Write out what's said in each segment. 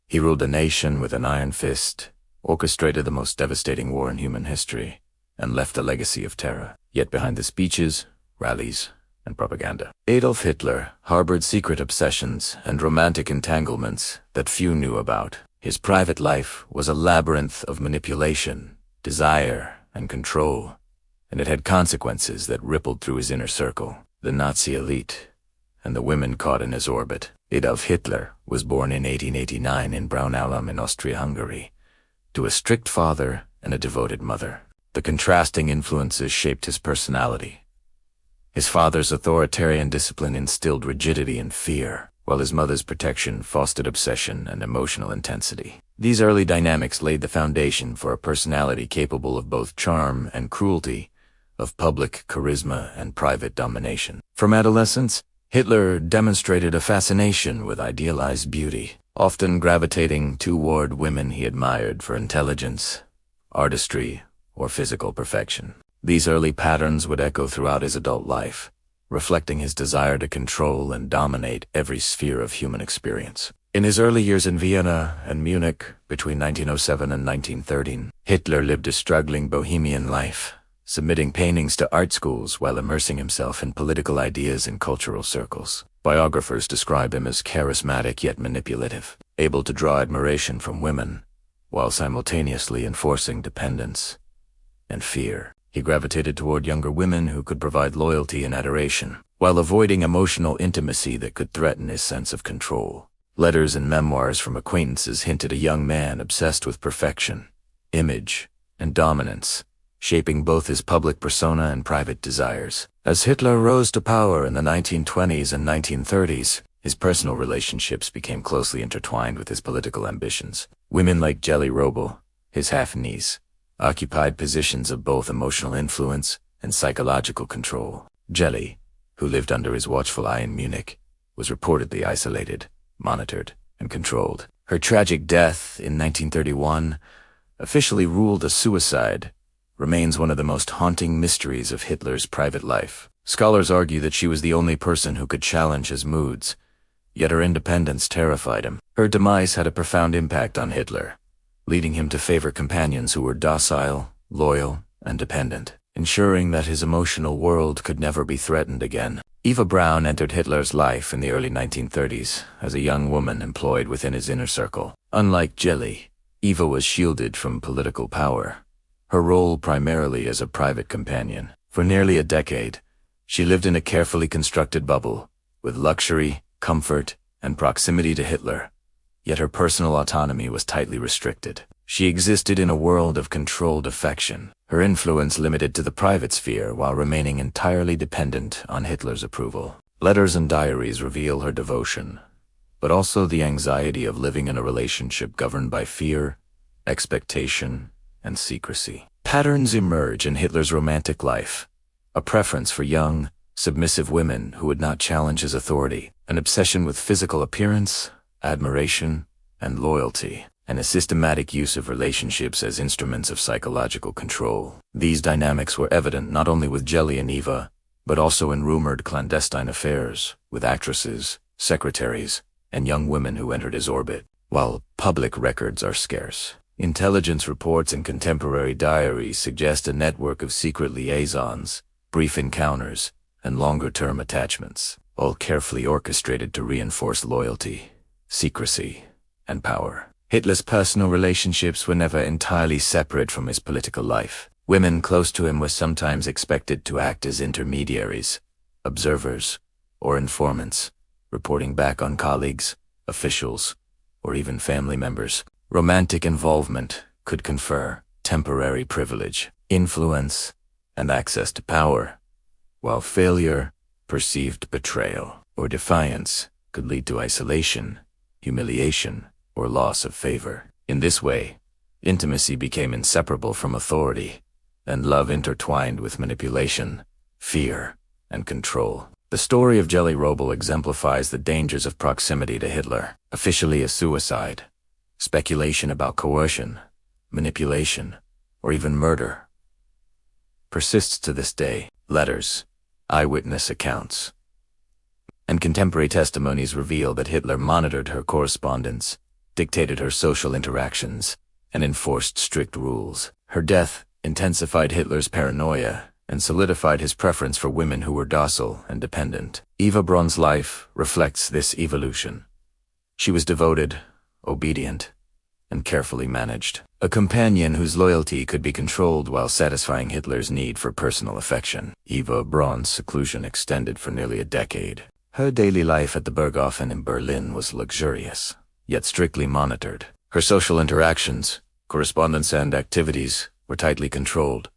He ruled a nation with an iron fist, orchestrated the most devastating war in human history, and left a legacy of terror. Yet behind the speeches, rallies, and propaganda, Adolf Hitler harbored secret obsessions and romantic entanglements that few knew about. His private life was a labyrinth of manipulation, desire, and control, and it had consequences that rippled through his inner circle, the Nazi elite, and the women caught in his orbit. Adolf Hitler was born in 1889 in Braunau in Austria-Hungary, to a strict father and a devoted mother. The contrasting influences shaped his personality. His father's authoritarian discipline instilled rigidity and fear, while his mother's protection fostered obsession and emotional intensity. These early dynamics laid the foundation for a personality capable of both charm and cruelty, of public charisma and private domination. From adolescence, Hitler demonstrated a fascination with idealized beauty, often gravitating toward women he admired for intelligence, artistry, or physical perfection. These early patterns would echo throughout his adult life, reflecting his desire to control and dominate every sphere of human experience. In his early years in Vienna and Munich, between 1907 and 1913, Hitler lived a struggling bohemian life, submitting paintings to art schools while immersing himself in political ideas and cultural circles. Biographers describe him as charismatic yet manipulative, able to draw admiration from women, while simultaneously enforcing dependence and fear. He gravitated toward younger women who could provide loyalty and adoration, while avoiding emotional intimacy that could threaten his sense of control. Letters and memoirs from acquaintances hinted a young man obsessed with perfection, image, and dominance, shaping both his public persona and private desires. As Hitler rose to power in the 1920s and 1930s, his personal relationships became closely intertwined with his political ambitions. Women like Jelly Roble, his half-niece, occupied positions of both emotional influence and psychological control. Jelly, who lived under his watchful eye in Munich, was reportedly isolated, monitored, and controlled. Her tragic death in 1931, officially ruled a suicide, remains one of the most haunting mysteries of Hitler's private life. Scholars argue that she was the only person who could challenge his moods, yet her independence terrified him. Her demise had a profound impact on Hitler, leading him to favor companions who were docile, loyal, and dependent, ensuring that his emotional world could never be threatened again. Eva Braun entered Hitler's life in the early 1930s as a young woman employed within his inner circle. Unlike Jelly, Eva was shielded from political power, her role primarily as a private companion. For nearly a decade, she lived in a carefully constructed bubble, with luxury, comfort, and proximity to Hitler. Yet her personal autonomy was tightly restricted. She existed in a world of controlled affection, her influence limited to the private sphere while remaining entirely dependent on Hitler's approval. Letters and diaries reveal her devotion, but also the anxiety of living in a relationship governed by fear, expectation, and secrecy. Patterns emerge in Hitler's romantic life: a preference for young, submissive women who would not challenge his authority, an obsession with physical appearance, admiration, and loyalty, and a systematic use of relationships as instruments of psychological control. These dynamics were evident not only with Jelly and Eva, but also in rumored clandestine affairs with actresses, secretaries, and young women who entered his orbit. While public records are scarce, intelligence reports and contemporary diaries suggest a network of secret liaisons, brief encounters, and longer-term attachments, all carefully orchestrated to reinforce loyalty, secrecy, and power. Hitler's personal relationships were never entirely separate from his political life. Women close to him were sometimes expected to act as intermediaries, observers, or informants, reporting back on colleagues, officials, or even family members. Romantic involvement could confer temporary privilege, influence, and access to power, while failure, perceived betrayal, or defiance could lead to isolation, humiliation, or loss of favor. In this way, intimacy became inseparable from authority, and love intertwined with manipulation, fear, and control. The story of Jelly Roble exemplifies the dangers of proximity to Hitler. Officially a suicide, speculation about coercion, manipulation, or even murder persists to this day. Letters, eyewitness accounts, and contemporary testimonies reveal that Hitler monitored her correspondence, dictated her social interactions, and enforced strict rules. Her death intensified Hitler's paranoia and solidified his preference for women who were docile and dependent. Eva Braun's life reflects this evolution. She was devoted, obedient, and carefully managed. A companion whose loyalty could be controlled while satisfying Hitler's need for personal affection. Eva Braun's seclusion extended for nearly a decade. Her daily life at the Berghofen in Berlin was luxurious, yet strictly monitored. Her social interactions, correspondence, and activities were tightly controlled,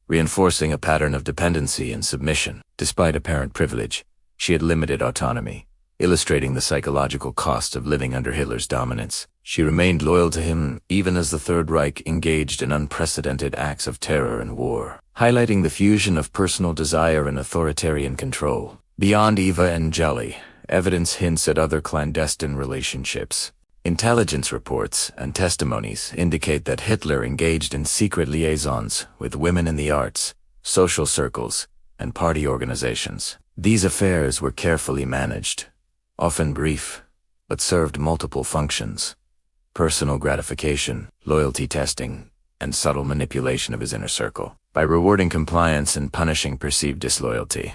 reinforcing a pattern of dependency and submission. Despite apparent privilege, she had limited autonomy, illustrating the psychological cost of living under Hitler's dominance. She remained loyal to him even as the Third Reich engaged in unprecedented acts of terror and war, highlighting the fusion of personal desire and authoritarian control. Beyond Eva and Jelly, evidence hints at other clandestine relationships. Intelligence reports and testimonies indicate that Hitler engaged in secret liaisons with women in the arts, social circles, and party organizations. These affairs were carefully managed, often brief, but served multiple functions: personal gratification, loyalty testing, and subtle manipulation of his inner circle. By rewarding compliance and punishing perceived disloyalty,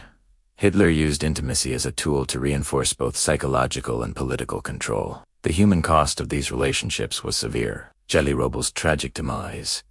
Hitler used intimacy as a tool to reinforce both psychological and political control. The human cost of these relationships was severe. Jelly Robles' tragic demise,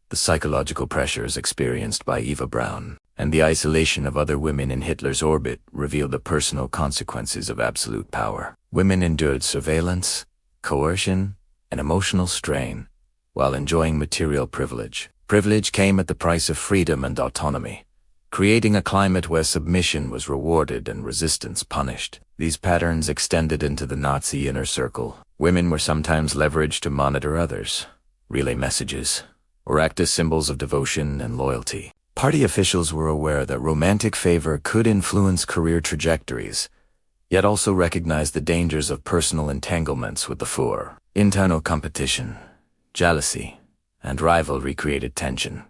the psychological pressures experienced by Eva Braun, and the isolation of other women in Hitler's orbit revealed the personal consequences of absolute power. Women endured surveillance, coercion, and emotional strain while enjoying material privilege. Privilege came at the price of freedom and autonomy, creating a climate where submission was rewarded and resistance punished. These patterns extended into the Nazi inner circle. Women were sometimes leveraged to monitor others, relay messages, or act as symbols of devotion and loyalty. Party officials were aware that romantic favor could influence career trajectories, yet also recognized the dangers of personal entanglements with the Fuhrer. Internal competition, jealousy, and rivalry created tension,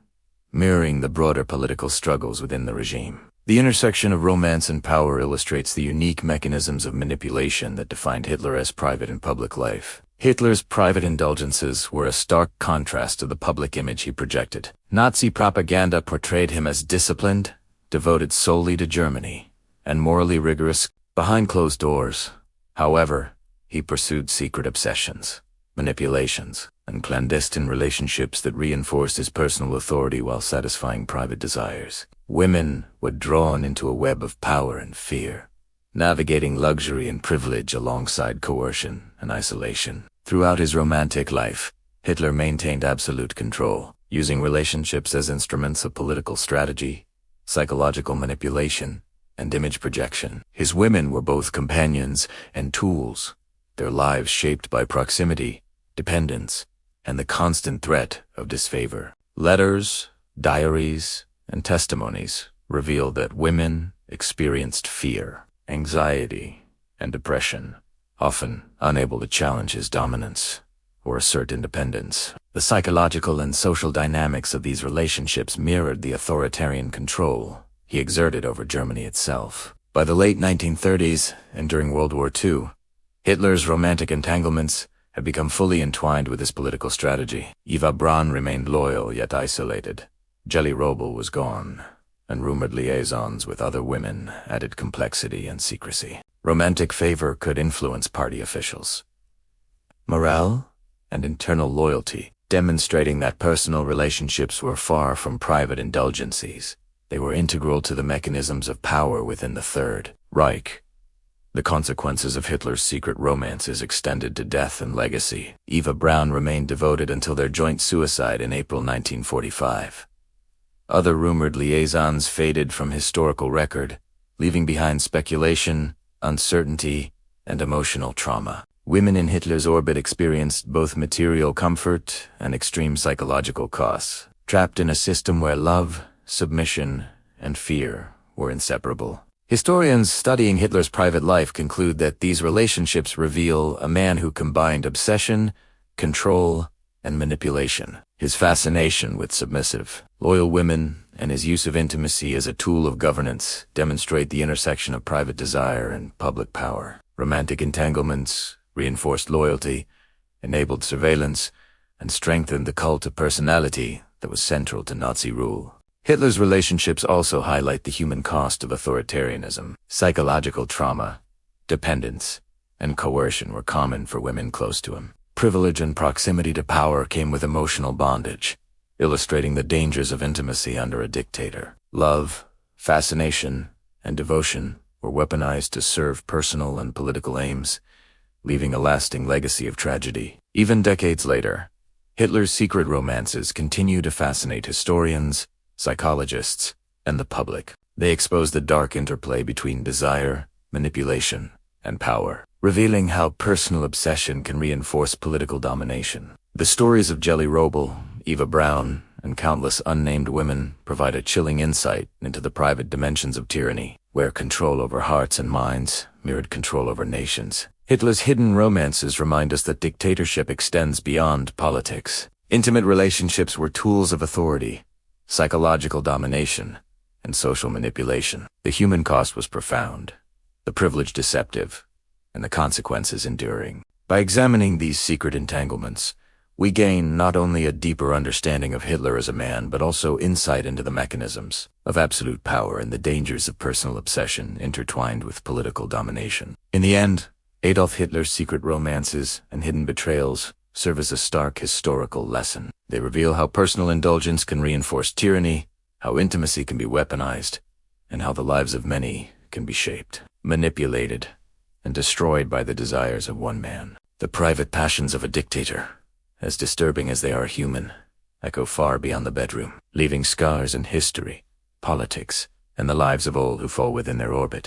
mirroring the broader political struggles within the regime. The intersection of romance and power illustrates the unique mechanisms of manipulation that defined Hitler's private and public life. Hitler's private indulgences were a stark contrast to the public image he projected. Nazi propaganda portrayed him as disciplined, devoted solely to Germany, and morally rigorous behind closed doors. However, he pursued secret obsessions, manipulations, and clandestine relationships that reinforced his personal authority while satisfying private desires. Women were drawn into a web of power and fear, navigating luxury and privilege alongside coercion and isolation. Throughout his romantic life, Hitler maintained absolute control, using relationships as instruments of political strategy, psychological manipulation, and image projection. His women were both companions and tools, their lives shaped by proximity, dependence, and the constant threat of disfavor. Letters, diaries, and testimonies reveal that women experienced fear, anxiety, and depression, often unable to challenge his dominance or assert independence. The psychological and social dynamics of these relationships mirrored the authoritarian control he exerted over Germany itself. By the late 1930s and during World War II, Hitler's romantic entanglements had become fully entwined with his political strategy. Eva Braun remained loyal yet isolated. Jelly Roble was gone, and rumored liaisons with other women added complexity and secrecy. Romantic favor could influence party officials. Morale and internal loyalty, demonstrating that personal relationships were far from private indulgencies. They were integral to the mechanisms of power within the Third Reich. The consequences of Hitler's secret romances extended to death and legacy. Eva Braun remained devoted until their joint suicide in April 1945. Other rumored liaisons faded from historical record, leaving behind speculation, uncertainty, and emotional trauma. Women in Hitler's orbit experienced both material comfort and extreme psychological costs, trapped in a system where love, submission, and fear were inseparable. Historians studying Hitler's private life conclude that these relationships reveal a man who combined obsession, control, and manipulation. His fascination with submissive, loyal women and his use of intimacy as a tool of governance demonstrate the intersection of private desire and public power. Romantic entanglements, reinforced loyalty, enabled surveillance, and strengthened the cult of personality that was central to Nazi rule. Hitler's relationships also highlight the human cost of authoritarianism. Psychological trauma, dependence, and coercion were common for women close to him. Privilege and proximity to power came with emotional bondage, illustrating the dangers of intimacy under a dictator. Love, fascination, and devotion were weaponized to serve personal and political aims, leaving a lasting legacy of tragedy. Even decades later, Hitler's secret romances continue to fascinate historians, psychologists, and the public. They expose the dark interplay between desire, manipulation, and power, revealing how personal obsession can reinforce political domination. The stories of Jelly Roble, Eva Braun, and countless unnamed women provide a chilling insight into the private dimensions of tyranny, where control over hearts and minds mirrored control over nations. Hitler's hidden romances remind us that dictatorship extends beyond politics. Intimate relationships were tools of authority, psychological domination, and social manipulation. The human cost was profound, the privilege deceptive, and the consequences enduring. By examining these secret entanglements, we gain not only a deeper understanding of Hitler as a man, but also insight into the mechanisms of absolute power and the dangers of personal obsession intertwined with political domination. In the end, Adolf Hitler's secret romances and hidden betrayals serve as a stark historical lesson. They reveal how personal indulgence can reinforce tyranny, how intimacy can be weaponized, and how the lives of many can be shaped, manipulated, and destroyed by the desires of one man. The private passions of a dictator, as disturbing as they are human, echo far beyond the bedroom, leaving scars in history, politics, and the lives of all who fall within their orbit.